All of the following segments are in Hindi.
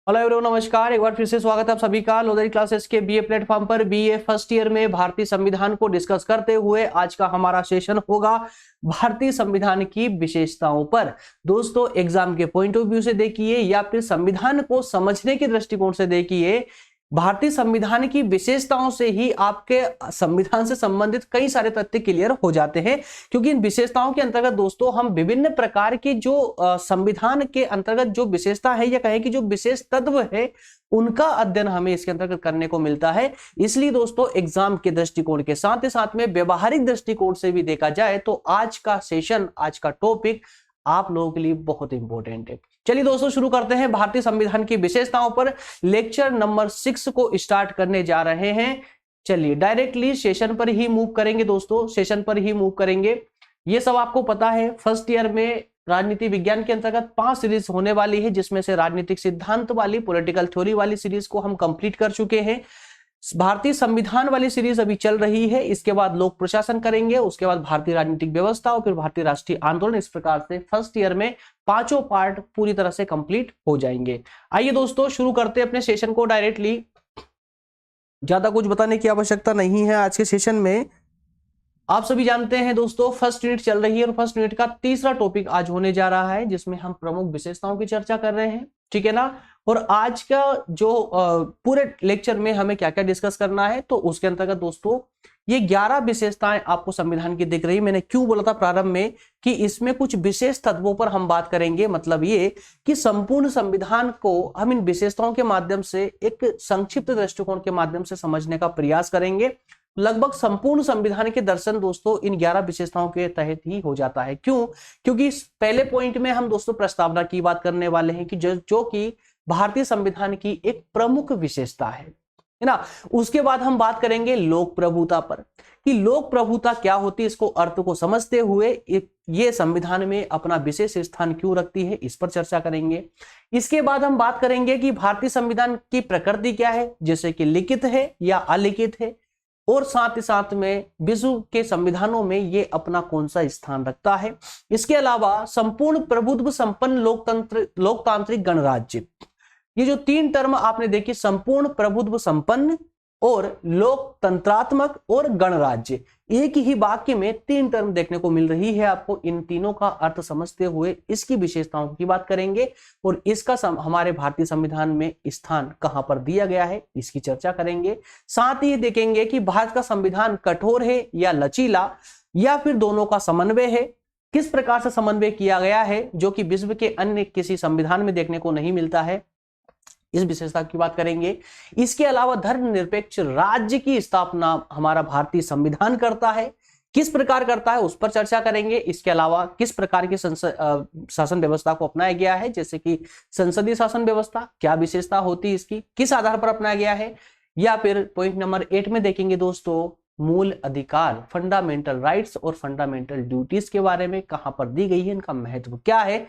हेलो एवरीवन, नमस्कार। एक बार फिर से स्वागत है आप सभी का लोधरी क्लासेस के बीए प्लेटफॉर्म पर। बीए फर्स्ट ईयर में भारतीय संविधान को डिस्कस करते हुए आज का हमारा सेशन होगा भारतीय संविधान की विशेषताओं पर। दोस्तों, एग्जाम के पॉइंट ऑफ व्यू से देखिए या फिर संविधान को समझने के दृष्टिकोण से देखिए, भारतीय संविधान की विशेषताओं से ही आपके संविधान से संबंधित कई सारे तथ्य क्लियर हो जाते हैं। क्योंकि इन विशेषताओं के अंतर्गत दोस्तों हम विभिन्न प्रकार के जो संविधान के अंतर्गत जो विशेषता है या कहें कि जो विशेष तत्व है उनका अध्ययन हमें इसके अंतर्गत करने को मिलता है। इसलिए दोस्तों एग्जाम के दृष्टिकोण के साथ ही साथ में व्यवहारिक दृष्टिकोण से भी देखा जाए तो आज का सेशन, आज का टॉपिक आप लोगों के लिए बहुत इंपॉर्टेंट है। चलिए दोस्तों शुरू करते हैं भारतीय संविधान की विशेषताओं पर। लेक्चर नंबर 6 को स्टार्ट करने जा रहे हैं। चलिए डायरेक्टली सेशन पर ही मूव करेंगे दोस्तों, सेशन पर ही मूव करेंगे। ये सब आपको पता है, फर्स्ट ईयर में राजनीति विज्ञान के अंतर्गत 5 सीरीज होने वाली है, जिसमें से राजनीतिक सिद्धांत वाली, पॉलिटिकल थ्योरी वाली सीरीज को हम कंप्लीट कर चुके हैं। भारतीय संविधान वाली सीरीज अभी चल रही है। इसके बाद लोक प्रशासन करेंगे, उसके बाद भारतीय राजनीतिक व्यवस्था और फिर भारतीय राष्ट्रीय आंदोलन। इस प्रकार से फर्स्ट ईयर में 5 पार्ट पूरी तरह से कंप्लीट हो जाएंगे। आइए दोस्तों शुरू करते हैं अपने सेशन को डायरेक्टली। ज्यादा कुछ बताने की आवश्यकता नहीं है आज के सेशन में। आप सभी जानते हैं दोस्तों फर्स्ट यूनिट चल रही है और फर्स्ट यूनिट का तीसरा टॉपिक आज होने जा रहा है, जिसमें हम प्रमुख विशेषताओं की चर्चा कर रहे हैं। ठीक है ना। और आज का जो पूरे लेक्चर में हमें क्या क्या डिस्कस करना है, तो उसके अंतर्गत दोस्तों ये 11 विशेषताएं आपको संविधान की दिख रही। मैंने क्यों बोला था प्रारंभ में कि इसमें कुछ विशेष तत्वों पर हम बात करेंगे। मतलब ये कि संपूर्ण संविधान को हम इन विशेषताओं के माध्यम से एक संक्षिप्त दृष्टिकोण के माध्यम से समझने का प्रयास करेंगे। लगभग संपूर्ण संविधान के दर्शन दोस्तों इन 11 विशेषताओं के तहत ही हो जाता है। क्यों? क्योंकि इस पहले पॉइंट में हम दोस्तों प्रस्तावना की बात करने वाले हैं कि जो कि भारतीय संविधान की एक प्रमुख विशेषता है ना। उसके बाद हम बात करेंगे लोक प्रभुता पर कि लोक प्रभुता क्या होती है। इसको अर्थ को समझते हुए ये संविधान में अपना विशेष स्थान क्यों रखती है, इस पर चर्चा करेंगे। इसके बाद हम बात करेंगे कि भारतीय संविधान की प्रकृति क्या है, जैसे कि लिखित है या अलिखित है, और साथ ही साथ में विश्व के संविधानों में ये अपना कौन सा स्थान रखता है। इसके अलावा संपूर्ण प्रभुत्व संपन्न लोकतांत्रिक गणराज्य, ये जो 3 टर्म आपने देखी, संपूर्ण प्रभुत्व संपन्न और लोकतंत्रात्मक और गणराज्य, एक ही वाक्य में 3 टर्म देखने को मिल रही है आपको। इन तीनों का अर्थ समझते हुए इसकी विशेषताओं की बात करेंगे और इसका हमारे भारतीय संविधान में स्थान कहां पर दिया गया है, इसकी चर्चा करेंगे। साथ ही देखेंगे कि भारत का संविधान कठोर है या लचीला या फिर दोनों का समन्वय है, किस प्रकार से समन्वय किया गया है, जो कि विश्व के अन्य किसी संविधान में देखने को नहीं मिलता है, इस विशेषता की बात करेंगे। इसके अलावा धर्मनिरपेक्ष राज्य की स्थापना हमारा भारतीय संविधान करता है, किस प्रकार करता है उस पर चर्चा करेंगे। इसके अलावा किस प्रकार की शासन व्यवस्था को अपनाया गया है, जैसे कि संसदीय शासन व्यवस्था, क्या विशेषता होती है इसकी, किस आधार पर अपनाया गया है। या फिर पॉइंट नंबर 8 में देखेंगे दोस्तों मूल अधिकार, फंडामेंटल राइट्स और फंडामेंटल ड्यूटीज के बारे में, कहां पर दी गई है, इनका महत्व क्या है।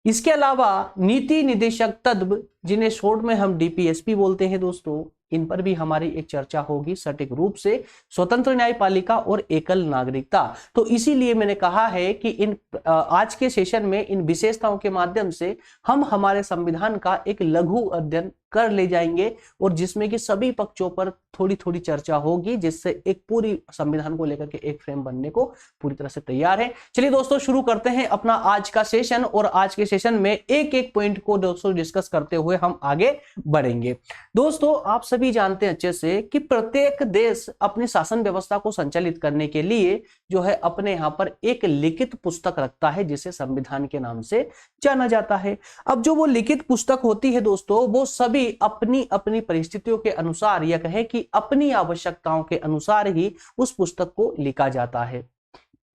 इसके अलावा नीति निदेशक तत्व, जिन्हें शॉर्ट में हम डीपीएसपी बोलते हैं दोस्तों, इन पर भी हमारी एक चर्चा होगी सटीक रूप से। स्वतंत्र न्यायपालिका और एकल नागरिकता, तो इसीलिए मैंने कहा है कि इन आज के सेशन में इन विशेषताओं के माध्यम से हम हमारे संविधान का एक लघु अध्ययन कर ले जाएंगे और जिसमें कि सभी पक्षों पर थोड़ी थोड़ी चर्चा होगी, जिससे एक पूरी संविधान को लेकर के एक फ्रेम बनने को पूरी तरह से तैयार है। चलिए दोस्तों शुरू करते हैं अपना आज का सेशन और आज के सेशन में एक एक पॉइंट को दोस्तों डिस्कस करते हुए हम आगे बढ़ेंगे। दोस्तों आप सभी जानते हैं अच्छे से कि प्रत्येक देश अपनी शासन व्यवस्था को संचालित करने के लिए जो है अपने यहाँ पर एक लिखित पुस्तक रखता है, जिसे संविधान के नाम से जाना जाता है। अब जो वो लिखित पुस्तक होती है दोस्तों, वो सभी अपनी अपनी परिस्थितियों के अनुसार या कहे कि अपनी आवश्यकताओं के अनुसार ही उस पुस्तक को लिखा जाता है।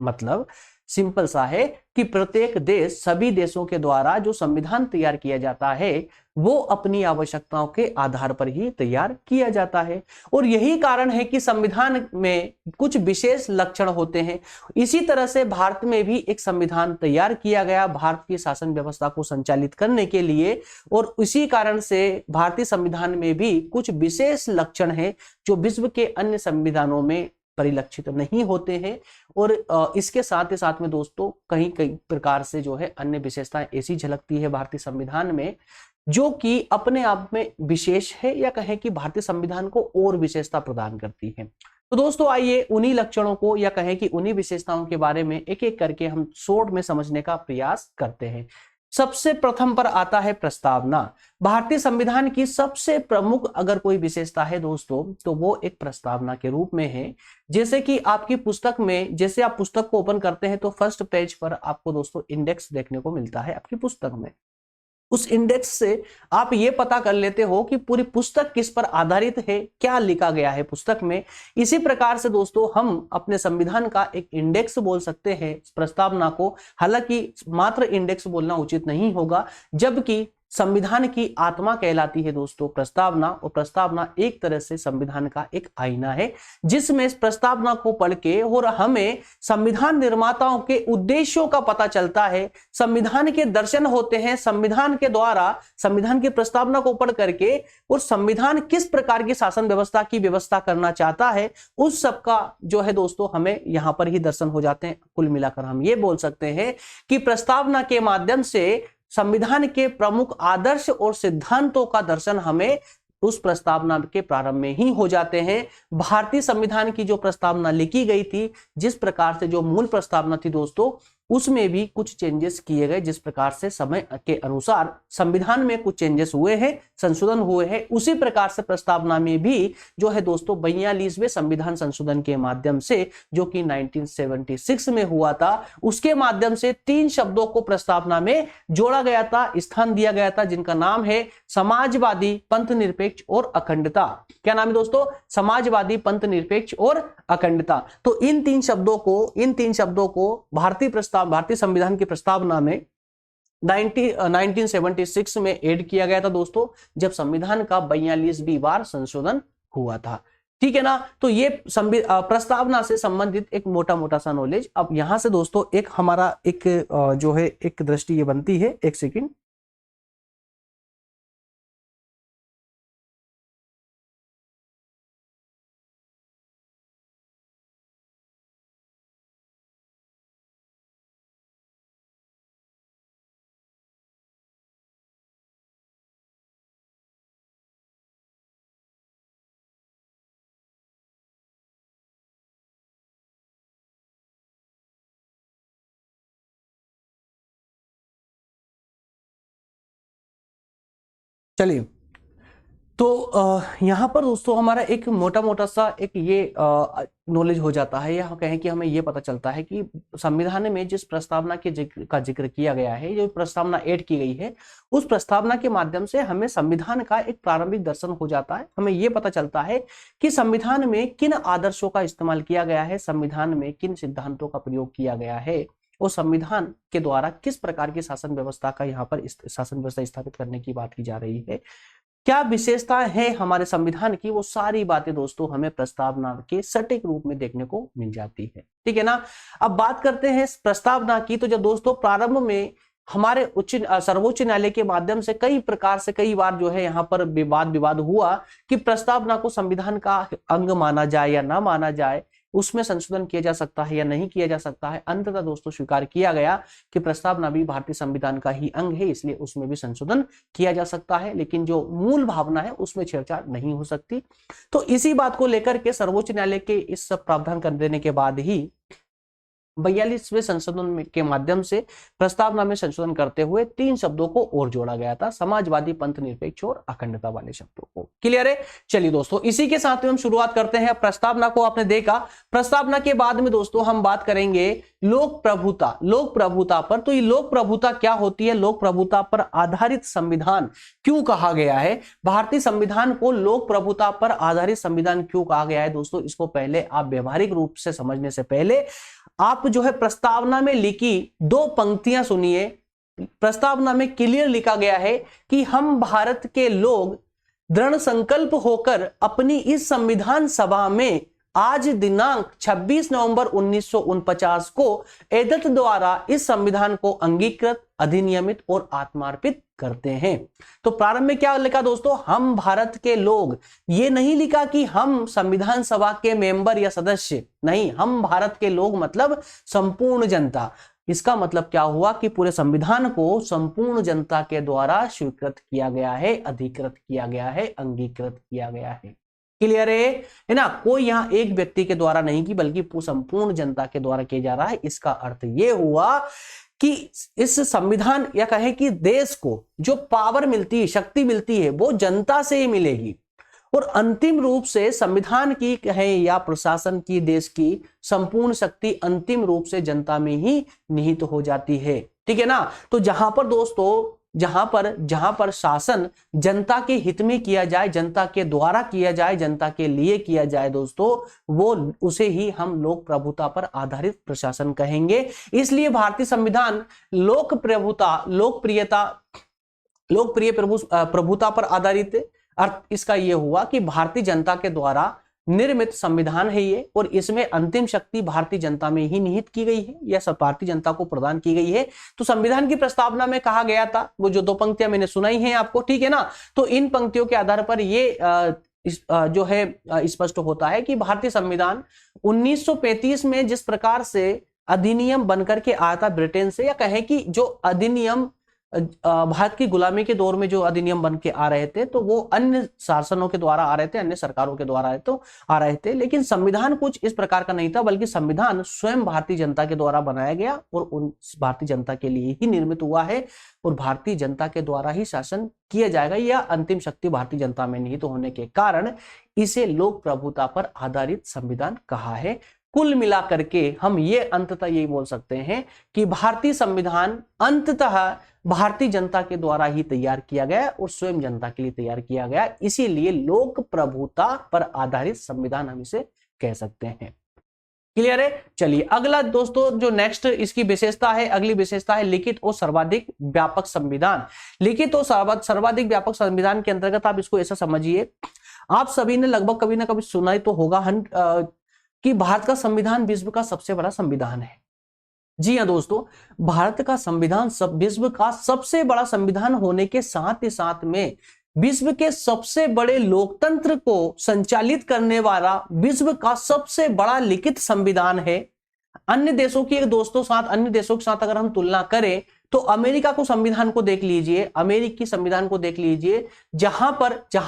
मतलब सिंपल सा है कि प्रत्येक देश, सभी देशों के द्वारा जो संविधान तैयार किया जाता है वो अपनी आवश्यकताओं के आधार पर ही तैयार किया जाता है। और यही कारण है कि संविधान में कुछ विशेष लक्षण होते हैं। इसी तरह से भारत में भी एक संविधान तैयार किया गया भारत की शासन व्यवस्था को संचालित करने के लिए, और इसी कारण से भारतीय संविधान में भी कुछ विशेष लक्षण हैं जो विश्व के अन्य संविधानों में परिलक्षित नहीं होते हैं। और इसके साथ ही साथ में दोस्तों कई प्रकार से जो है अन्य विशेषताएं ऐसी झलकती है भारतीय संविधान में जो कि अपने आप में विशेष है, या कहें कि भारतीय संविधान को और विशेषता प्रदान करती है। तो दोस्तों आइए उन्हीं लक्षणों को, या कहें कि उन्हीं विशेषताओं के बारे में एक एक करके हम शॉर्ट में समझने का प्रयास करते हैं। सबसे प्रथम पर आता है प्रस्तावना। भारतीय संविधान की सबसे प्रमुख अगर कोई विशेषता है दोस्तों, तो वो एक प्रस्तावना के रूप में है। जैसे कि आपकी पुस्तक में, जैसे आप पुस्तक को ओपन करते हैं तो फर्स्ट पेज पर आपको दोस्तों इंडेक्स देखने को मिलता है आपकी पुस्तक में। उस इंडेक्स से आप ये पता कर लेते हो कि पूरी पुस्तक किस पर आधारित है, क्या लिखा गया है पुस्तक में। इसी प्रकार से दोस्तों हम अपने संविधान का एक इंडेक्स बोल सकते हैं प्रस्तावना को। हालांकि मात्र इंडेक्स बोलना उचित नहीं होगा, जबकि संविधान की आत्मा कहलाती है दोस्तों प्रस्तावना, और प्रस्तावना एक तरह से संविधान का एक आईना है, जिसमें इस प्रस्तावना को पढ़ के और हमें संविधान निर्माताओं के उद्देश्यों का पता चलता है, संविधान के दर्शन होते हैं। संविधान के द्वारा, संविधान की प्रस्तावना को पढ़ करके, और संविधान किस प्रकार की शासन व्यवस्था की व्यवस्था करना चाहता है, उस सबका जो है दोस्तों हमें यहां पर ही दर्शन हो जाते हैं। कुल मिलाकर हम ये बोल सकते हैं कि प्रस्तावना के माध्यम से संविधान के प्रमुख आदर्श और सिद्धांतों का दर्शन हमें उस प्रस्तावना के प्रारंभ में ही हो जाते हैं। भारतीय संविधान की जो प्रस्तावना लिखी गई थी, जिस प्रकार से जो मूल प्रस्तावना थी दोस्तों, उसमें भी कुछ चेंजेस किए गए। जिस प्रकार से समय के अनुसार संविधान में कुछ चेंजेस हुए हैं, संशोधन हुए हैं, उसी प्रकार से प्रस्तावना में भी जो है दोस्तों 42वें संविधान संशोधन के माध्यम से, जो कि 1976 में हुआ था, उसके माध्यम से 3 शब्दों को प्रस्तावना में जोड़ा गया था, स्थान दिया गया था, जिनका नाम है समाजवादी, पंथ निरपेक्ष और अखंडता। क्या नाम है दोस्तों? समाजवादी, पंथ निरपेक्ष और अखंडता। तो इन 3 शब्दों को भारतीय संविधान की प्रस्तावना में 1976 में ऐड किया गया था दोस्तों, जब संविधान का 42वीं बार संशोधन हुआ था। ठीक है ना? तो ये प्रस्तावना से संबंधित एक मोटा मोटा सा नॉलेज। अब यहां से दोस्तों एक हमारा एक जो है एक दृष्टि ये बनती है, एक सेकंड। चलिए, तो यहाँ पर दोस्तों हमारा एक मोटा मोटा सा एक ये नॉलेज हो जाता है, या कहें कि हमें ये पता चलता है कि संविधान में जिस प्रस्तावना के जिक्र किया गया है, जो प्रस्तावना ऐड की गई है, उस प्रस्तावना के माध्यम से हमें संविधान का एक प्रारंभिक दर्शन हो जाता है। हमें ये पता चलता है कि संविधान में किन आदर्शों का इस्तेमाल किया गया है, संविधान में किन सिद्धांतों का प्रयोग किया गया है, और संविधान के द्वारा किस प्रकार की शासन व्यवस्था का यहाँ पर शासन व्यवस्था स्थापित करने की बात की जा रही है, क्या विशेषताएं हैं हमारे संविधान की, वो सारी बातें दोस्तों हमें प्रस्तावना के सटीक रूप में देखने को मिल जाती है। ठीक है ना? अब बात करते हैं प्रस्तावना की। तो जब दोस्तों प्रारंभ में हमारे सर्वोच्च न्यायालय के माध्यम से कई बार जो है यहाँ पर विवाद हुआ कि प्रस्तावना को संविधान का अंग माना जाए या ना माना जाए, उसमें संशोधन किया जा सकता है या नहीं किया जा सकता है। अंततः दोस्तों स्वीकार किया गया कि प्रस्तावना भी भारतीय संविधान का ही अंग है, इसलिए उसमें भी संशोधन किया जा सकता है, लेकिन जो मूल भावना है उसमें छेड़छाड़ नहीं हो सकती। तो इसी बात को लेकर के सर्वोच्च न्यायालय के इस सब प्रावधान कर देने के बाद ही 42वें संशोधन के माध्यम से प्रस्तावना में संशोधन करते हुए 3 शब्दों को और जोड़ा गया था, समाजवादी, पंथ निरपेक्ष और अखंडता वाले शब्दों को। क्लियर है? चलिए दोस्तों, इसी के साथ हम शुरुआत करते हैं। प्रस्तावना को आपने देखा, प्रस्तावना के बाद में दोस्तों हम बात करेंगे लोक प्रभुता पर। तो ये लोक प्रभुता क्या होती है, लोक प्रभुता पर आधारित संविधान क्यों कहा गया है, भारतीय संविधान को लोक प्रभुता पर आधारित संविधान क्यों कहा गया है दोस्तों, इसको पहले आप व्यवहारिक रूप से समझने से पहले आप जो है प्रस्तावना में लिखी 2 पंक्तियां सुनिए। प्रस्तावना में क्लियर लिखा गया है कि हम भारत के लोग दृढ़ संकल्प होकर अपनी इस संविधान सभा में आज दिनांक 26 नवंबर 1949 को एदत द्वारा इस संविधान को अंगीकृत, अधिनियमित और आत्मार्पित करते हैं। तो प्रारंभ में क्या लिखा दोस्तों, हम भारत के लोग। ये नहीं लिखा कि हम संविधान सभा के मेंबर या सदस्य, नहीं, हम भारत के लोग मतलब संपूर्ण जनता। इसका मतलब क्या हुआ कि पूरे संविधान को संपूर्ण जनता के द्वारा स्वीकृत किया गया है, अधिकृत किया गया है, अंगीकृत किया गया है। क्लियर है ना? कोई यहां एक व्यक्ति के द्वारा नहीं की बल्कि संपूर्ण जनता के द्वारा किया जा रहा है। इसका अर्थ यह हुआ कि इस संविधान या कहे कि देश को जो पावर मिलती है, शक्ति मिलती है, वो जनता से ही मिलेगी और अंतिम रूप से संविधान की कहे या प्रशासन की, देश की संपूर्ण शक्ति अंतिम रूप से जनता में ही निहित हो जाती है। ठीक है ना? तो जहां पर दोस्तों जहां पर शासन जनता के हित में किया जाए, जनता के द्वारा किया जाए, जनता के लिए किया जाए दोस्तों, वो उसे ही हम लोक प्रभुता पर आधारित प्रशासन कहेंगे। इसलिए भारतीय संविधान लोकप्रिय प्रभुता पर आधारित है। अर्थ इसका यह हुआ कि भारतीय जनता के द्वारा निर्मित संविधान है ये, और इसमें अंतिम शक्ति भारतीय जनता में ही निहित की गई है, यह सब भारतीय जनता को प्रदान की गई है। तो संविधान की प्रस्तावना में कहा गया था, वो जो 2 पंक्तियां मैंने सुनाई हैं आपको, ठीक है ना? तो इन पंक्तियों के आधार पर ये जो है स्पष्ट होता है कि भारतीय संविधान 1935 में जिस प्रकार से अधिनियम बनकर के आया था ब्रिटेन से, या कहें कि जो अधिनियम भारत की गुलामी के दौर में जो अधिनियम बन के आ रहे थे, तो वो अन्य शासनों के द्वारा आ रहे थे, अन्य सरकारों के द्वारा आ रहे थे, लेकिन संविधान कुछ इस प्रकार का नहीं था, बल्कि संविधान स्वयं भारतीय जनता के द्वारा बनाया गया और उन भारतीय जनता के लिए ही निर्मित हुआ है और भारतीय जनता के द्वारा ही शासन किया जाएगा। यह अंतिम शक्ति भारतीय जनता में निहित होने के कारण इसे लोक प्रभुता पर आधारित संविधान कहा है। कुल मिलाकर के हम ये अंततः यही बोल सकते हैं कि भारतीय संविधान अंततः भारतीय जनता के द्वारा ही तैयार किया गया और स्वयं जनता के लिए तैयार किया गया, इसीलिए लोक प्रभुता पर आधारित संविधान हम इसे कह सकते हैं। क्लियर है? चलिए अगला दोस्तों जो नेक्स्ट इसकी विशेषता है, अगली विशेषता है लिखित और सर्वाधिक व्यापक संविधान। लिखित और सर्वाधिक व्यापक संविधान के अंतर्गत आप इसको ऐसा समझिए, आप सभी ने लगभग कभी ना कभी सुना ही तो होगा कि भारत का संविधान विश्व का सबसे बड़ा संविधान है। जी हां दोस्तों, भारत का संविधान विश्व का सबसे बड़ा संविधान होने के साथ ही साथ में विश्व के सबसे बड़े लोकतंत्र को संचालित करने वाला विश्व का सबसे बड़ा लिखित संविधान है। अन्य देशों के साथ अगर हम तुलना करें तो अमेरिका को संविधान को देख लीजिए, अमेरिकी संविधान को देख लीजिए, जहां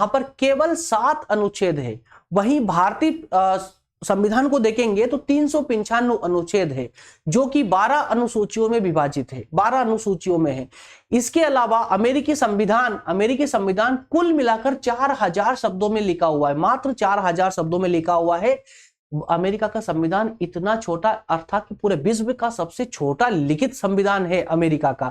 पर केवल 7 अनुच्छेद है। वहीं भारतीय संविधान को देखेंगे तो 395 अनुच्छेद है, जो कि 12 अनुसूचियों में विभाजित है, 12 अनुसूचियों में है। इसके अलावा अमेरिकी संविधान कुल मिलाकर 4000 शब्दों में लिखा हुआ है, मात्र 4000 शब्दों में लिखा हुआ है। अमेरिका का संविधान इतना छोटा, अर्थात कि पूरे विश्व का सबसे छोटा लिखित संविधान है अमेरिका का।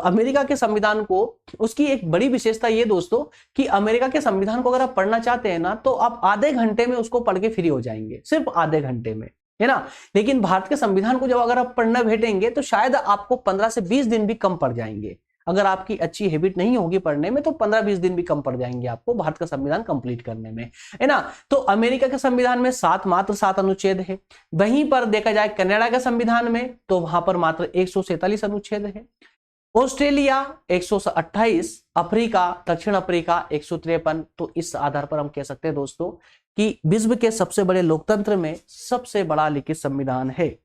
अमेरिका के संविधान को, उसकी एक बड़ी विशेषता ये दोस्तों कि अमेरिका के संविधान को अगर आप पढ़ना चाहते हैं ना, तो आप आधे घंटे में उसको पढ़ के फ्री हो जाएंगे, सिर्फ आधे घंटे में, है ना? लेकिन भारत के संविधान को जब अगर आप पढ़ना बैठेंगे तो शायद आपको 15 से 20 दिन भी कम पड़ जाएंगे। अगर आपकी अच्छी हैबिट नहीं होगी पढ़ने में तो 15-20 दिन भी कम पड़ जाएंगे आपको भारत का संविधान कंप्लीट करने में, है ना? तो अमेरिका के संविधान में मात्र 7 अनुच्छेद है। वहीं पर देखा जाए कनाडा के संविधान में तो वहां पर मात्र 147 अनुच्छेद है। ऑस्ट्रेलिया 128, अफ्रीका, दक्षिण अफ्रीका 153। तो इस आधार पर हम कह सकते हैं दोस्तों कि विश्व के सबसे बड़े लोकतंत्र में सबसे बड़ा लिखित संविधान है।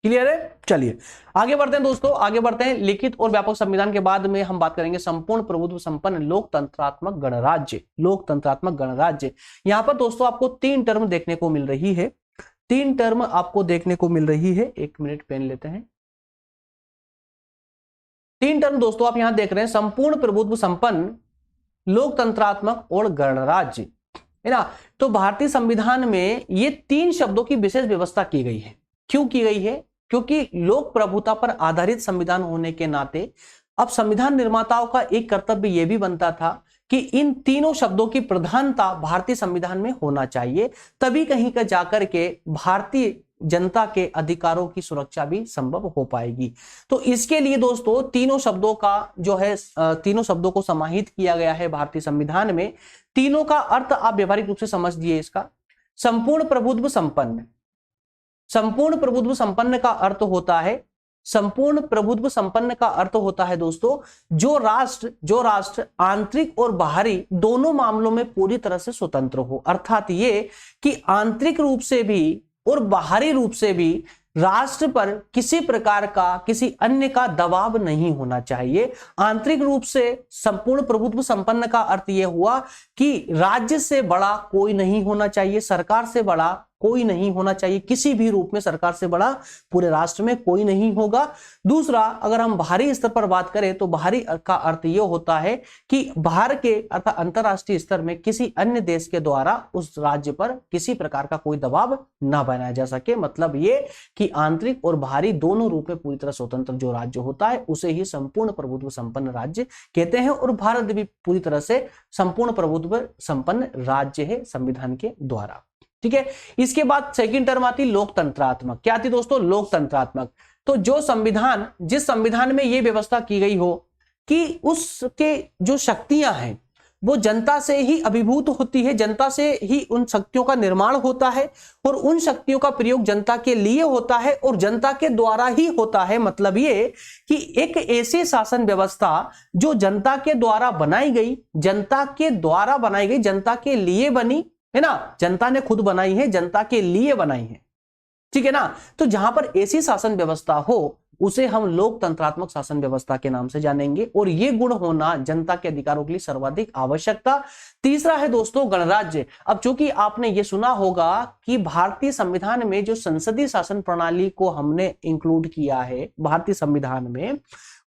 क्लियर है? चलिए आगे बढ़ते हैं दोस्तों, आगे बढ़ते हैं। लिखित और व्यापक संविधान के बाद में हम बात करेंगे संपूर्ण प्रभुत्व संपन्न लोकतंत्रात्मक गणराज्य। लोकतंत्रात्मक गणराज्य, यहां पर दोस्तों आपको 3 टर्म देखने को मिल रही है, 3 टर्म आपको देखने को मिल रही है। 1 मिनट पेन लेते हैं। 3 टर्म दोस्तों आप यहां देख रहे हैं, संपूर्ण प्रभुत्व संपन्न, लोकतंत्रात्मक और गणराज्य, है ना? तो भारतीय संविधान में ये 3 शब्दों की विशेष व्यवस्था की गई है। क्यों की गई है? क्योंकि लोक प्रभुता पर आधारित संविधान होने के नाते अब संविधान निर्माताओं का एक कर्तव्य यह भी बनता था कि इन तीनों शब्दों की प्रधानता भारतीय संविधान में होना चाहिए, तभी कहीं का जाकर के भारतीय जनता के अधिकारों की सुरक्षा भी संभव हो पाएगी। तो इसके लिए दोस्तों तीनों शब्दों का जो है, तीनों शब्दों को समाहित किया गया है भारतीय संविधान में। तीनों का अर्थ आप व्यवहारिक रूप से समझिए इसका। संपूर्ण प्रभुत्व संपन्न, संपूर्ण प्रभुत्व संपन्न का अर्थ होता है संपूर्ण प्रभुत्व संपन्न का अर्थ होता है दोस्तों जो राष्ट्र आंतरिक और बाहरी दोनों मामलों में पूरी तरह से स्वतंत्र हो, अर्थात ये कि आंतरिक रूप से भी और बाहरी रूप से भी राष्ट्र पर किसी प्रकार का किसी अन्य का दबाव नहीं होना चाहिए। आंतरिक रूप से संपूर्ण प्रभुत्व संपन्न का अर्थ यह हुआ कि राज्य से बड़ा कोई नहीं होना चाहिए, सरकार से बड़ा कोई नहीं होना चाहिए, किसी भी रूप में सरकार से बड़ा पूरे राष्ट्र में कोई नहीं होगा। दूसरा, अगर हम बाहरी स्तर पर बात करें तो बाहरी का अर्थ यह होता है कि बाहर के अर्थात अंतरराष्ट्रीय स्तर में किसी अन्य देश के द्वारा उस राज्य पर किसी प्रकार का कोई दबाव ना बनाया जा सके। मतलब ये कि आंतरिक और बाहरी दोनों रूप में पूरी तरह स्वतंत्र जो राज्य होता है उसे ही संपूर्ण प्रभुत्व संपन्न राज्य कहते हैं, और भारत भी पूरी तरह से संपूर्ण प्रभुत्व संपन्न राज्य है संविधान के द्वारा। ठीक है, इसके बाद सेकंड टर्म आती लोकतंत्रात्मक। क्या आती दोस्तों? लोकतंत्रात्मक। तो जो संविधान, जिस संविधान में यह व्यवस्था की गई हो कि उसके जो शक्तियां हैं वो जनता से ही अभिभूत होती है, जनता से ही उन शक्तियों का निर्माण होता है और उन शक्तियों का प्रयोग जनता के लिए होता है और जनता के द्वारा ही होता है। मतलब ये कि एक ऐसी शासन व्यवस्था जो जनता के द्वारा बनाई गई, जनता के द्वारा बनाई गई, जनता के लिए बनी है ना, जनता ने खुद बनाई है, जनता के लिए बनाई है। ठीक है ना, तो जहां पर ऐसी शासन व्यवस्था हो उसे हम लोकतंत्रात्मक शासन व्यवस्था के नाम से जानेंगे, और ये गुण होना जनता के अधिकारों के लिए सर्वाधिक आवश्यकता। तीसरा है दोस्तों गणराज्य। अब चूंकि आपने ये सुना होगा कि भारतीय संविधान में जो संसदीय शासन प्रणाली को हमने इंक्लूड किया है भारतीय संविधान में,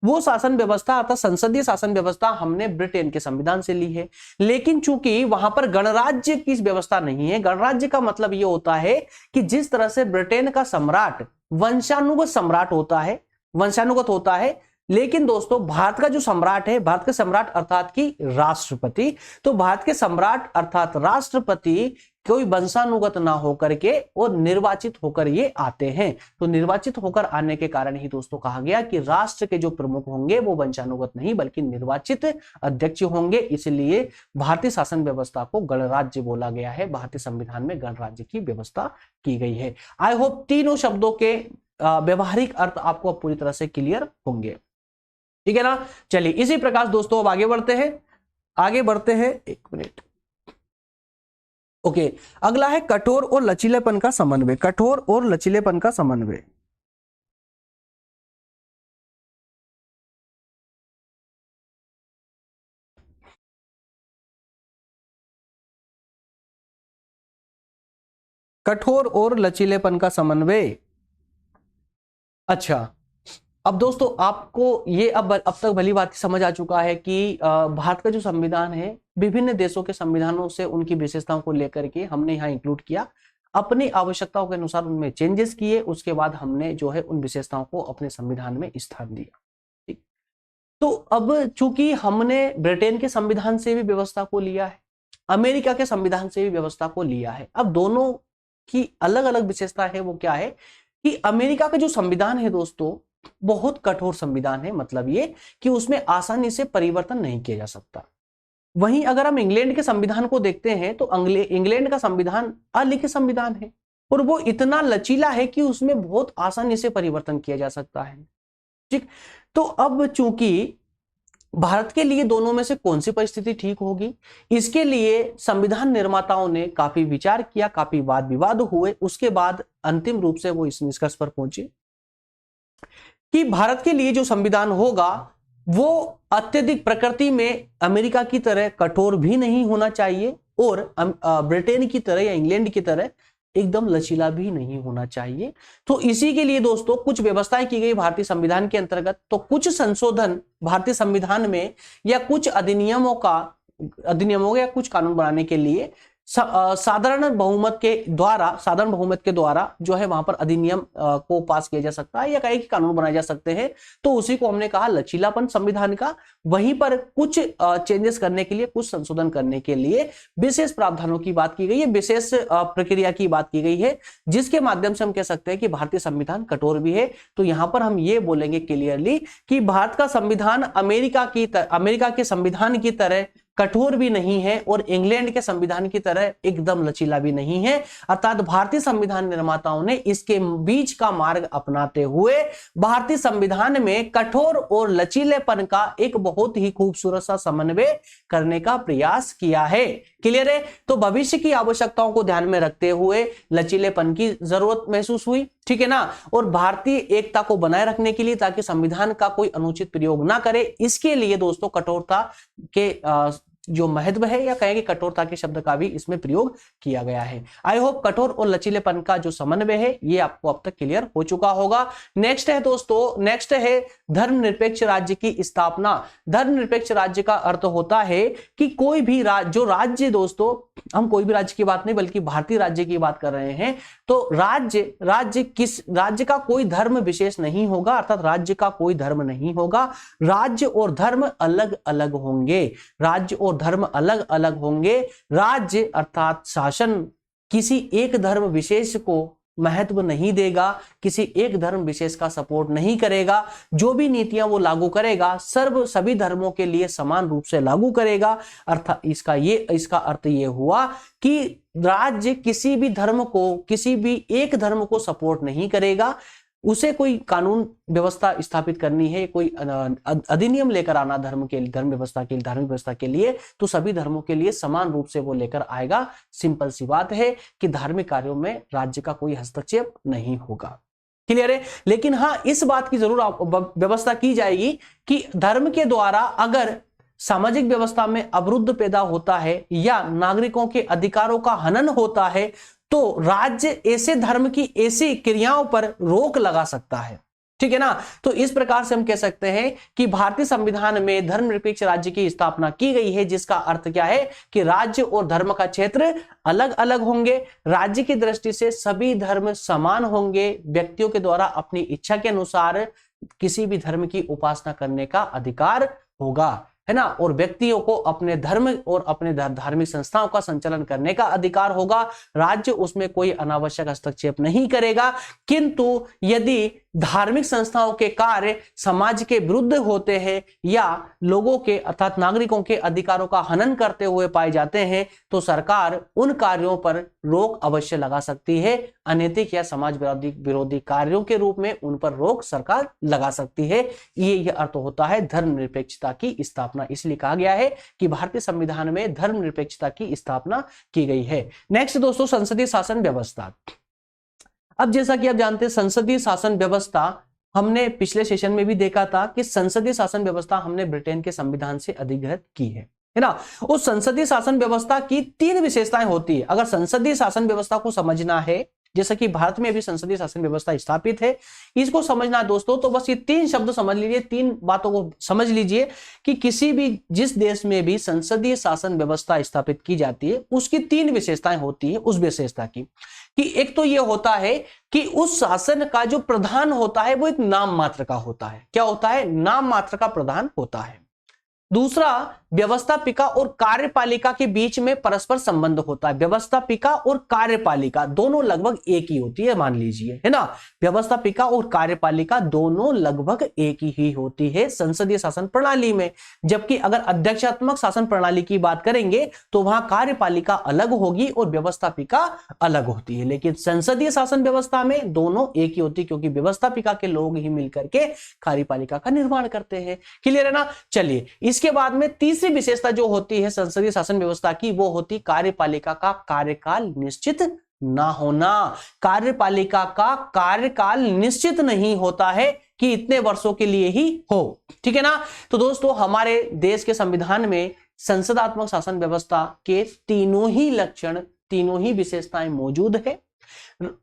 वो शासन व्यवस्था अर्थात संसदीय शासन व्यवस्था हमने ब्रिटेन के संविधान से ली है। लेकिन चूंकि वहां पर गणराज्य की व्यवस्था नहीं है, गणराज्य का मतलब ये होता है कि जिस तरह से ब्रिटेन का सम्राट वंशानुगत सम्राट होता है, वंशानुगत होता है, लेकिन दोस्तों भारत का जो सम्राट है, भारत के सम्राट अर्थात की राष्ट्रपति, तो भारत के सम्राट अर्थात राष्ट्रपति कोई वंशानुगत ना होकर के और निर्वाचित होकर ये आते हैं। तो निर्वाचित होकर आने के कारण ही दोस्तों कहा गया कि राष्ट्र के जो प्रमुख होंगे वो वंशानुगत नहीं बल्कि निर्वाचित अध्यक्ष होंगे, इसलिए भारतीय शासन व्यवस्था को गणराज्य बोला गया है। भारतीय संविधान में गणराज्य की व्यवस्था की गई है। आई होप तीनों शब्दों के व्यवहारिक अर्थ आपको पूरी तरह से क्लियर होंगे। ठीक है ना, चलिए इसी प्रकार दोस्तों अब आगे बढ़ते हैं, एक मिनट। ओके, अगला है कठोर और लचीलेपन का समन्वय। कठोर और लचीलेपन का समन्वय। कठोर और लचीलेपन का समन्वय। अच्छा, अब दोस्तों आपको ये अब तक भली बात समझ आ चुका है कि भारत का जो संविधान है विभिन्न देशों के संविधानों से उनकी विशेषताओं को लेकर के हमने यहाँ इंक्लूड किया, अपनी आवश्यकताओं के अनुसार उनमें चेंजेस किए, उसके बाद हमने जो है उन विशेषताओं को अपने संविधान में स्थान दिया। ठीक, तो अब चूंकि हमने ब्रिटेन के संविधान से भी व्यवस्था को लिया है, अमेरिका के संविधान से भी व्यवस्था को लिया है, अब दोनों की अलग अलग विशेषता है। वो क्या है कि अमेरिका का जो संविधान है दोस्तों बहुत कठोर संविधान है, मतलब ये कि उसमें आसानी से परिवर्तन नहीं किया जा सकता। वहीं अगर हम इंग्लैंड के संविधान को देखते हैं तो इंग्लैंड का संविधान अलिखित संविधान है और वो इतना लचीला है कि उसमें बहुत आसानी से परिवर्तन किया जा सकता है। ठीक, तो अब चूंकि भारत के लिए दोनों में से कौन सी परिस्थिति ठीक होगी, इसके लिए संविधान निर्माताओं ने काफी विचार किया, काफी वाद विवाद हुए, उसके बाद अंतिम रूप से वो इस निष्कर्ष पर पहुंचे कि भारत के लिए जो संविधान होगा वो अत्यधिक प्रकृति में अमेरिका की तरह कठोर भी नहीं होना चाहिए और ब्रिटेन की तरह या इंग्लैंड की तरह एकदम लचीला भी नहीं होना चाहिए। तो इसी के लिए दोस्तों कुछ व्यवस्थाएं की गई भारतीय संविधान के अंतर्गत। तो कुछ संशोधन भारतीय संविधान में या कुछ अधिनियमों या कुछ कानून बनाने के लिए साधारण बहुमत के द्वारा जो है वहां पर अधिनियम को पास किया जा सकता है या कई कानून बनाए जा सकते हैं। तो उसी को हमने कहा लचीलापन संविधान का। वहीं पर कुछ चेंजेस करने के लिए, कुछ संशोधन करने के लिए विशेष प्रावधानों की बात की गई है, विशेष प्रक्रिया की बात की गई है, जिसके माध्यम से हम कह सकते हैं कि भारतीय संविधान कठोर भी है। तो यहां पर हम ये बोलेंगे क्लियरली कि भारत का संविधान अमेरिका के संविधान की तरह कठोर भी नहीं है और इंग्लैंड के संविधान की तरह एकदम लचीला भी नहीं है। अर्थात भारतीय संविधान निर्माताओं ने इसके बीच का मार्ग अपनाते हुए भारतीय संविधान में कठोर और लचीलेपन का एक बहुत ही खूबसूरत सा समन्वय करने का प्रयास किया है। क्लियर है? तो भविष्य की आवश्यकताओं को ध्यान में रखते हुए लचीलेपन की जरूरत महसूस हुई, ठीक है ना, और भारतीय एकता को बनाए रखने के लिए ताकि संविधान का कोई अनुचित प्रयोग ना करे, इसके लिए दोस्तों कठोरता के जो महत्व है या कहेंगे कठोरता के शब्द का भी इसमें प्रयोग किया गया है। आई होप कठोर और लचीलेपन का जो समन्वय है ये आपको अब तक क्लियर हो चुका होगा। नेक्स्ट है दोस्तों, नेक्स्ट है धर्मनिरपेक्ष राज्य की स्थापना। धर्मनिरपेक्ष राज्य का अर्थ होता है कि कोई भी जो राज्य, दोस्तों हम कोई भी राज्य की बात नहीं बल्कि भारतीय राज्य की बात कर रहे हैं, तो राज्य का कोई धर्म विशेष नहीं होगा, अर्थात राज्य का कोई धर्म नहीं होगा। राज्य और धर्म अलग अलग होंगे, राज्य और धर्म अलग अलग होंगे। राज्य अर्थात शासन किसी एक धर्म विशेष को महत्व नहीं देगा, किसी एक धर्म विशेष का सपोर्ट नहीं करेगा। जो भी नीतियां वो लागू करेगा सभी धर्मों के लिए समान रूप से लागू करेगा। अर्थात इसका अर्थ ये हुआ कि राज्य किसी भी धर्म को, किसी भी एक धर्म को सपोर्ट नहीं करेगा। उसे कोई कानून व्यवस्था स्थापित करनी है, कोई अधिनियम लेकर आना धर्म व्यवस्था के लिए, धार्मिक व्यवस्था के लिए, तो सभी धर्मों के लिए समान रूप से वो लेकर आएगा। सिंपल सी बात है कि धार्मिक कार्यों में राज्य का कोई हस्तक्षेप नहीं होगा। क्लियर है? लेकिन हाँ, इस बात की जरूर व्यवस्था की जाएगी कि धर्म के द्वारा अगर सामाजिक व्यवस्था में अवरुद्ध पैदा होता है या नागरिकों के अधिकारों का हनन होता है तो राज्य ऐसे धर्म की ऐसी क्रियाओं पर रोक लगा सकता है, ठीक है ना। तो इस प्रकार से हम कह सकते हैं कि भारतीय संविधान में धर्मनिरपेक्ष राज्य की स्थापना की गई है, जिसका अर्थ क्या है कि राज्य और धर्म का क्षेत्र अलग अलग होंगे। राज्य की दृष्टि से सभी धर्म समान होंगे। व्यक्तियों के द्वारा अपनी इच्छा के अनुसार किसी भी धर्म की उपासना करने का अधिकार होगा, है ना, और व्यक्तियों को अपने धर्म और अपने धार्मिक संस्थाओं का संचालन करने का अधिकार होगा। राज्य उसमें कोई अनावश्यक हस्तक्षेप नहीं करेगा। किंतु यदि धार्मिक संस्थाओं के कार्य समाज के विरुद्ध होते हैं या लोगों के अर्थात नागरिकों के अधिकारों का हनन करते हुए पाए जाते हैं तो सरकार उन कार्यों पर रोक अवश्य लगा सकती है। अनैतिक या समाज विरोधी कार्यों के रूप में उन पर रोक सरकार लगा सकती है। ये अर्थ होता है धर्मनिरपेक्षता की स्थापना। इसलिए कहा गया है कि भारतीय संविधान में धर्मनिरपेक्षता की स्थापना की गई है। नेक्स्ट दोस्तों, संसदीय शासन व्यवस्था। अब जैसा कि आप जानते हैं संसदीय शासन व्यवस्था हमने पिछले सेशन में भी देखा था कि संसदीय शासन व्यवस्था हमने ब्रिटेन के संविधान से अधिग्रहित की है ना। उस संसदीय शासन व्यवस्था की 3 विशेषताएं होती है। अगर संसदीय शासन व्यवस्था को समझना है, जैसा कि भारत में भी संसदीय शासन व्यवस्था स्थापित है, इसको समझना है दोस्तों तो बस ये 3 शब्द समझ लीजिए, 3 बातों को समझ लीजिए कि किसी भी जिस देश में भी संसदीय शासन व्यवस्था स्थापित की जाती है उसकी 3 विशेषताएं होती है। उस विशेषता की कि एक तो ये होता है कि उस शासन का जो प्रधान होता है वो एक नाम मात्र का होता है। क्या होता है? नाम मात्र का प्रधान होता है। दूसरा, व्यवस्थापिका और कार्यपालिका के बीच में परस्पर संबंध होता है। व्यवस्थापिका और कार्यपालिका दोनों लगभग एक ही होती है, मान लीजिए, है ना। व्यवस्थापिका और कार्यपालिका दोनों लगभग एक ही होती है संसदीय शासन प्रणाली में। जबकि अगर अध्यक्षात्मक शासन प्रणाली की बात करेंगे तो वहां कार्यपालिका अलग होगी और व्यवस्थापिका अलग होती है। लेकिन संसदीय शासन व्यवस्था में दोनों एक ही होती है क्योंकि व्यवस्थापिका के लोग ही मिलकर के कार्यपालिका का निर्माण करते हैं। क्लियर है ना। चलिए, इसके बाद में तीसरी विशेषता जो होती है संसदीय शासन व्यवस्था की वो होती कार्यपालिका का कार्यकाल निश्चित ना होना। कार्यपालिका का कार्यकाल निश्चित नहीं होता है कि इतने वर्षों के लिए ही हो, ठीक है ना। तो दोस्तों हमारे देश के संविधान में संसदात्मक शासन व्यवस्था के तीनों ही लक्षण, तीनों ही विशेषताएं मौजूद है।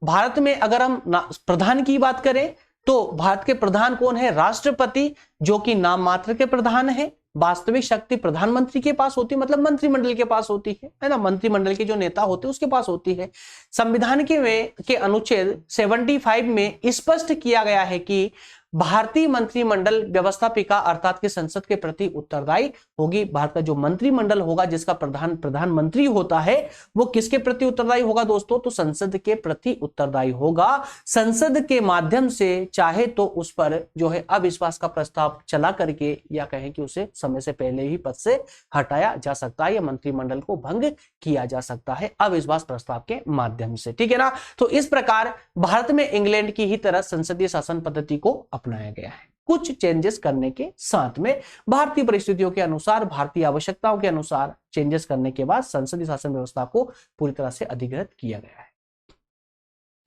भारत में अगर हम प्रधान की बात करें तो भारत के प्रधान कौन है? राष्ट्रपति, जो कि नाम मात्र के प्रधान है। वास्तविक शक्ति प्रधानमंत्री के पास होती है, मतलब मंत्रिमंडल के पास होती है ना। मंत्रिमंडल के जो नेता होते हैं उसके पास होती है। संविधान के अनुच्छेद 75 में स्पष्ट किया गया है कि भारतीय मंत्रिमंडल व्यवस्थापिका अर्थात कि संसद के प्रति उत्तरदायी होगी। भारत का जो मंत्रिमंडल होगा जिसका प्रधानमंत्री होता है वो किसके प्रति उत्तरदायी होगा दोस्तों? तो संसद के प्रति उत्तरदायी होगा। संसद के माध्यम से चाहे तो उस पर जो है अविश्वास का प्रस्ताव चला करके या कहें कि उसे समय से पहले ही पद से हटाया जा सकता है या मंत्रिमंडल को भंग किया जा सकता है अविश्वास प्रस्ताव के माध्यम से, ठीक है ना। तो इस प्रकार भारत में इंग्लैंड की ही तरह संसदीय शासन पद्धति को अपनाया गया है, कुछ चेंजेस करने के साथ में भारतीय परिस्थितियों के अनुसार, भारतीय आवश्यकताओं के अनुसार चेंजेस करने के बाद संसदीय शासन व्यवस्था को पूरी तरह से अधिग्रहित किया गया है।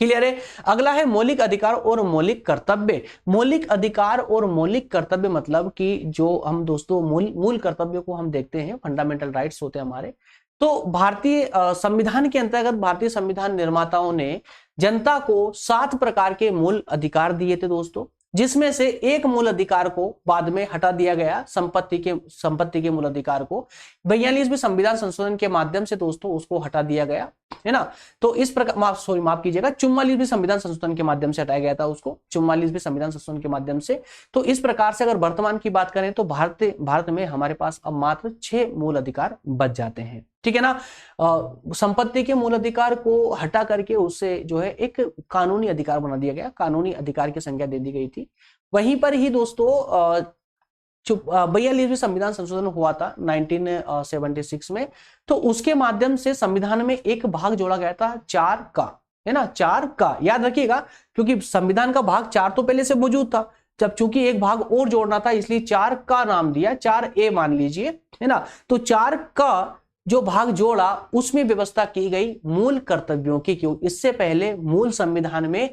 क्लियर है। अगला है मौलिक अधिकार और मौलिक कर्तव्य। मौलिक अधिकार और मौलिक कर्तव्य मतलब कि जो हम दोस्तों मूल कर्तव्य को हम देखते हैं, फंडामेंटल राइट्स होते हैं हमारे। तो भारतीय संविधान के अंतर्गत भारतीय संविधान निर्माताओं ने जनता को 7 प्रकार के मूल अधिकार दिए थे दोस्तों, जिसमें से एक मूल अधिकार को बाद में हटा दिया गया, संपत्ति के मूल अधिकार को 42वें संविधान संशोधन के माध्यम से दोस्तों उसको हटा दिया गया है ना। तो इस प्रकार माफ कीजिएगा 44वें संविधान संशोधन के माध्यम से हटाया गया था उसको, 44वें संविधान संशोधन के माध्यम से। तो इस प्रकार से अगर वर्तमान की बात करें तो भारत में हमारे पास अब मात्र 6 मूल अधिकार बच जाते हैं, ठीक है ना। संपत्ति के मूल अधिकार को हटा करके उससे जो है एक कानूनी अधिकार बना दिया गया, कानूनी अधिकार की संज्ञा दे दी गई थी। वहीं पर ही दोस्तों 42वें संविधान संशोधन हुआ था 1976 में, तो उसके माध्यम से संविधान में एक भाग जोड़ा गया था 4 का, है ना, 4 का याद रखिएगा, क्योंकि संविधान का भाग 4 तो पहले से मौजूद था, जब चूंकि एक भाग और जोड़ना था इसलिए 4 का नाम दिया, 4A मान लीजिए, है ना। तो 4 का जो भाग जोड़ा उसमें व्यवस्था की गई मूल कर्तव्यों की। क्यों? इससे पहले मूल संविधान में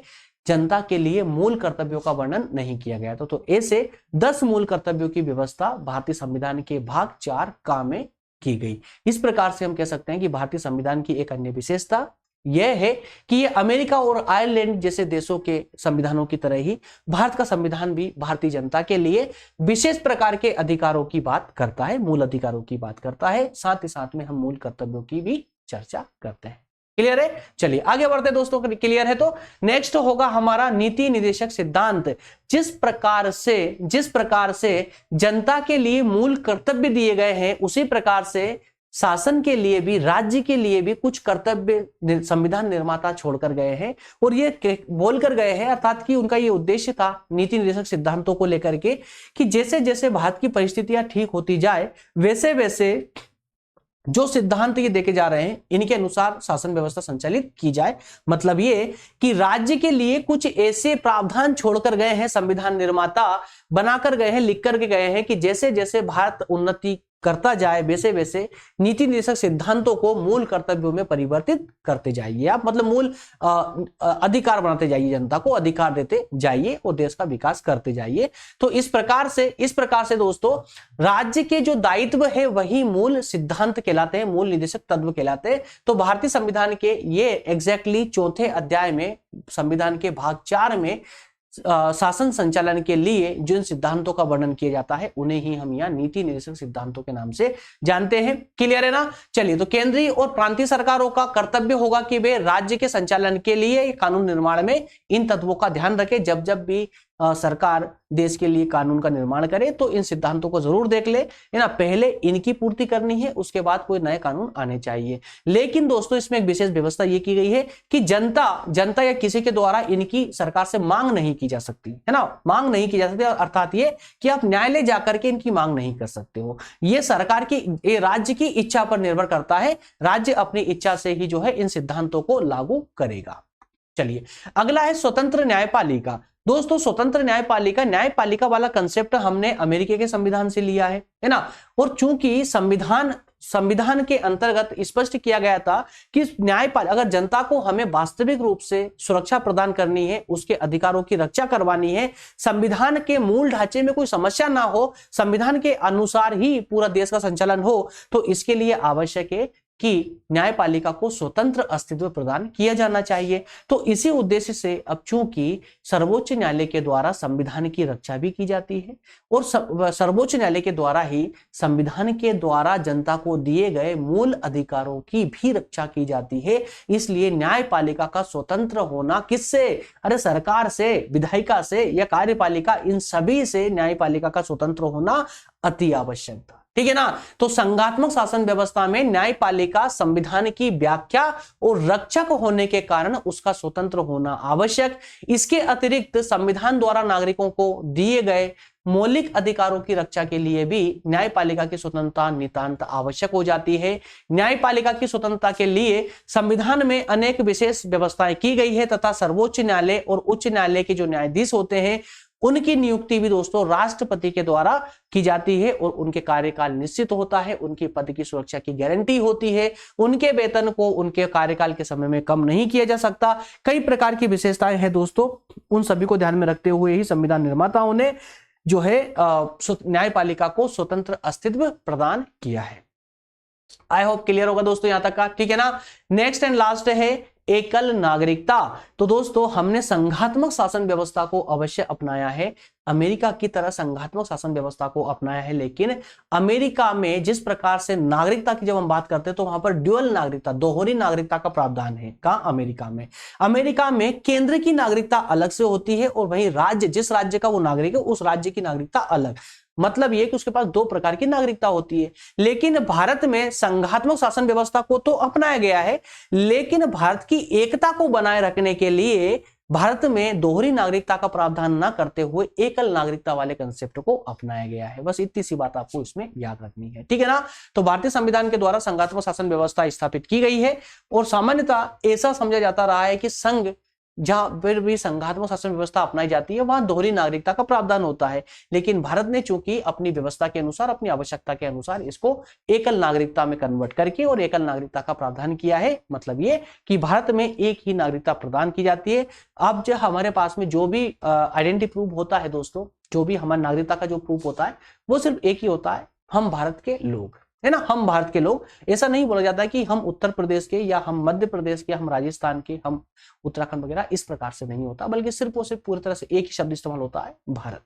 जनता के लिए मूल कर्तव्यों का वर्णन नहीं किया गया था। तो ऐसे 10 मूल कर्तव्यों की व्यवस्था भारतीय संविधान के भाग 4 का में की गई। इस प्रकार से हम कह सकते हैं कि भारतीय संविधान की एक अन्य विशेषता यह है कि ये अमेरिका और आयरलैंड जैसे देशों के संविधानों की तरह ही भारत का संविधान भी भारतीय जनता के लिए विशेष प्रकार के अधिकारों की बात करता है, मूल अधिकारों की बात करता है, साथ ही साथ में हम मूल कर्तव्यों की भी चर्चा करते हैं। क्लियर है? चलिए आगे बढ़ते दोस्तों। क्लियर है तो नेक्स्ट होगा हमारा नीति निर्देशक सिद्धांत। जिस प्रकार से जनता के लिए मूल कर्तव्य दिए गए हैं उसी प्रकार से शासन के लिए भी, राज्य के लिए भी कुछ कर्तव्य संविधान निर्माता छोड़कर गए हैं और ये बोलकर गए हैं, अर्थात कि उनका ये उद्देश्य था नीति निर्देशक सिद्धांतों को लेकर के कि जैसे जैसे भारत की परिस्थितियां ठीक होती जाए वैसे वैसे जो सिद्धांत ये देके जा रहे हैं इनके अनुसार शासन व्यवस्था संचालित की जाए। मतलब ये कि राज्य के लिए कुछ ऐसे प्रावधान छोड़कर गए हैं, संविधान निर्माता बनाकर गए हैं, लिख करके गए हैं कि जैसे जैसे भारत उन्नति करता जाए वैसे वैसे नीति निर्देशक सिद्धांतों को मूल कर्तव्यों में परिवर्तित करते जाइए आप, मतलब मूल अधिकार बनाते जाइए, जनता को अधिकार देते जाइए और देश का विकास करते जाइए। तो इस प्रकार से दोस्तों राज्य के जो दायित्व है वही मूल सिद्धांत कहलाते हैं, मूल निर्देशक तत्व कहलाते हैं। तो भारतीय संविधान के ये एग्जैक्टली 4थे अध्याय में संविधान के भाग 4 में शासन संचालन के लिए जिन सिद्धांतों का वर्णन किया जाता है उन्हें ही हम यहाँ नीति निर्देशक सिद्धांतों के नाम से जानते हैं। क्लियर है ना। चलिए तो केंद्रीय और प्रांतीय सरकारों का कर्तव्य होगा कि वे राज्य के संचालन के लिए कानून निर्माण में इन तत्वों का ध्यान रखें। जब जब भी सरकार देश के लिए कानून का निर्माण करे तो इन सिद्धांतों को जरूर देख ले, है ना। पहले इनकी पूर्ति करनी है, उसके बाद कोई नए कानून आने चाहिए। लेकिन दोस्तों इसमें एक विशेष व्यवस्था ये की गई है कि जनता या किसी के द्वारा इनकी सरकार से मांग नहीं की जा सकती, है ना, मांग नहीं की जा सकती। अर्थात ये कि आप न्यायालय जाकर के इनकी मांग नहीं कर सकते हो। ये सरकार की, ये राज्य की इच्छा पर निर्भर करता है। राज्य अपनी इच्छा से ही जो है इन सिद्धांतों को लागू करेगा। चलिए अगला है स्वतंत्र न्यायपालिका। दोस्तों स्वतंत्र न्यायपालिका वाला कंसेप्ट हमने अमेरिका के संविधान से लिया है ना। और चूंकि संविधान के अंतर्गत स्पष्ट किया गया था कि न्यायपालिका, अगर जनता को हमें वास्तविक रूप से सुरक्षा प्रदान करनी है, उसके अधिकारों की रक्षा करवानी है, संविधान के मूल ढांचे में कोई समस्या ना हो, संविधान के अनुसार ही पूरा देश का संचालन हो, तो इसके लिए आवश्यक है कि न्यायपालिका को स्वतंत्र अस्तित्व प्रदान किया जाना चाहिए। तो इसी उद्देश्य से अब चूंकि सर्वोच्च न्यायालय के द्वारा संविधान की रक्षा भी की जाती है और सर्वोच्च न्यायालय के द्वारा ही संविधान के द्वारा जनता को दिए गए मूल अधिकारों की भी रक्षा की जाती है, इसलिए न्यायपालिका का स्वतंत्र होना किससे, अरे सरकार से, विधायिका से या कार्यपालिका, इन सभी से न्यायपालिका का स्वतंत्र होना अति आवश्यक था। ठीक है ना। तो संघात्मक शासन व्यवस्था में न्यायपालिका संविधान की व्याख्या और रक्षक होने के कारण उसका स्वतंत्र होना आवश्यक। इसके अतिरिक्त संविधान द्वारा नागरिकों को दिए गए मौलिक अधिकारों की रक्षा के लिए भी न्यायपालिका की स्वतंत्रता नितांत आवश्यक हो जाती है। न्यायपालिका की स्वतंत्रता के लिए संविधान में अनेक विशेष व्यवस्थाएं की गई है तथा सर्वोच्च न्यायालय और उच्च न्यायालय के जो न्यायाधीश होते हैं उनकी नियुक्ति भी दोस्तों राष्ट्रपति के द्वारा की जाती है और उनके कार्यकाल निश्चित होता है, उनकी पद की सुरक्षा की गारंटी होती है, उनके वेतन को उनके कार्यकाल के समय में कम नहीं किया जा सकता। कई प्रकार की विशेषताएं हैं दोस्तों, उन सभी को ध्यान में रखते हुए ही संविधान निर्माताओं ने जो है न्यायपालिका को स्वतंत्र अस्तित्व प्रदान किया है। आई होप क्लियर होगा दोस्तों यहां तक का। ठीक है ना। नेक्स्ट एंड लास्ट है एकल नागरिकता। तो दोस्तों हमने संघात्मक शासन व्यवस्था को अवश्य अपनाया है, अमेरिका की तरह संघात्मक शासन व्यवस्था को अपनाया है, लेकिन अमेरिका में जिस प्रकार से नागरिकता की जब हम बात करते हैं तो वहां पर ड्यूअल नागरिकता, दोहरी नागरिकता का प्रावधान है। कहां? अमेरिका में केंद्र की नागरिकता अलग से होती है और वहीं राज्य, जिस राज्य का वो नागरिक है उस राज्य की नागरिकता अलग। मतलब ये कि उसके पास दो प्रकार की नागरिकता होती है। लेकिन भारत में संघात्मक शासन व्यवस्था को तो अपनाया गया है, लेकिन भारत की एकता को बनाए रखने के लिए भारत में दोहरी नागरिकता का प्रावधान न करते हुए एकल नागरिकता वाले कंसेप्ट को अपनाया गया है। बस इतनी सी बात आपको इसमें याद रखनी है। ठीक है ना। तो भारतीय संविधान के द्वारा संघात्मक शासन व्यवस्था स्थापित की गई है और सामान्यतः ऐसा समझा जाता रहा है कि संघ जहां फिर भी संघात्मक शासन व्यवस्था अपनाई जाती है वहां दोहरी नागरिकता का प्रावधान होता है, लेकिन भारत ने चूंकि अपनी व्यवस्था के अनुसार, अपनी आवश्यकता के अनुसार इसको एकल नागरिकता में कन्वर्ट करके और एकल नागरिकता का प्रावधान किया है। मतलब ये कि भारत में एक ही नागरिकता प्रदान की जाती है। अब जो हमारे पास में जो भी आइडेंटिटी प्रूफ होता है दोस्तों, जो भी हमारी नागरिकता का जो प्रूफ होता है वो सिर्फ एक ही होता है, हम भारत के लोग, है ना, हम भारत के लोग। ऐसा नहीं बोला जाता है कि हम उत्तर प्रदेश के या हम मध्य प्रदेश के, हम राजस्थान के, हम उत्तराखंड वगैरह, इस प्रकार से नहीं होता, बल्कि सिर्फ और सिर्फ पूरी तरह से एक ही शब्द इस्तेमाल होता है, भारत।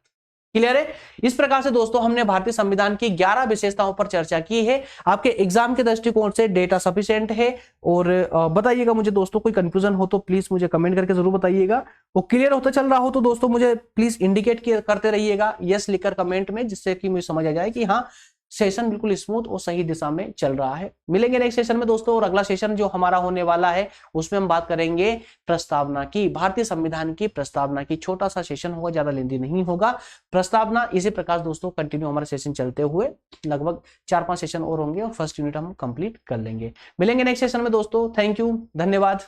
क्लियर है। इस प्रकार से दोस्तों हमने भारतीय संविधान की 11 विशेषताओं पर चर्चा की है। आपके एग्जाम के दृष्टिकोण से डेटा सफिशिएंट है। और बताइएगा मुझे दोस्तों, कोई कंफ्यूजन हो तो प्लीज मुझे कमेंट करके जरूर बताइएगा। वो क्लियर होता चल रहा हो तो दोस्तों मुझे प्लीज इंडिकेट करते रहिएगा यस लिखकर कमेंट में, जिससे कि मुझे समझ आ जाए कि हाँ सेशन बिल्कुल स्मूथ और सही दिशा में चल रहा है। मिलेंगे नेक्स्ट सेशन में दोस्तों, और अगला सेशन जो हमारा होने वाला है उसमें हम बात करेंगे प्रस्तावना की, भारतीय संविधान की प्रस्तावना की। छोटा सा सेशन होगा, ज्यादा लेंदी नहीं होगा। प्रस्तावना इसी प्रकार दोस्तों कंटिन्यू हमारे सेशन चलते हुए लगभग 4-5 सेशन और होंगे और फर्स्ट यूनिट हम कंप्लीट कर लेंगे। मिलेंगे नेक्स्ट सेशन में दोस्तों। थैंक यू, धन्यवाद।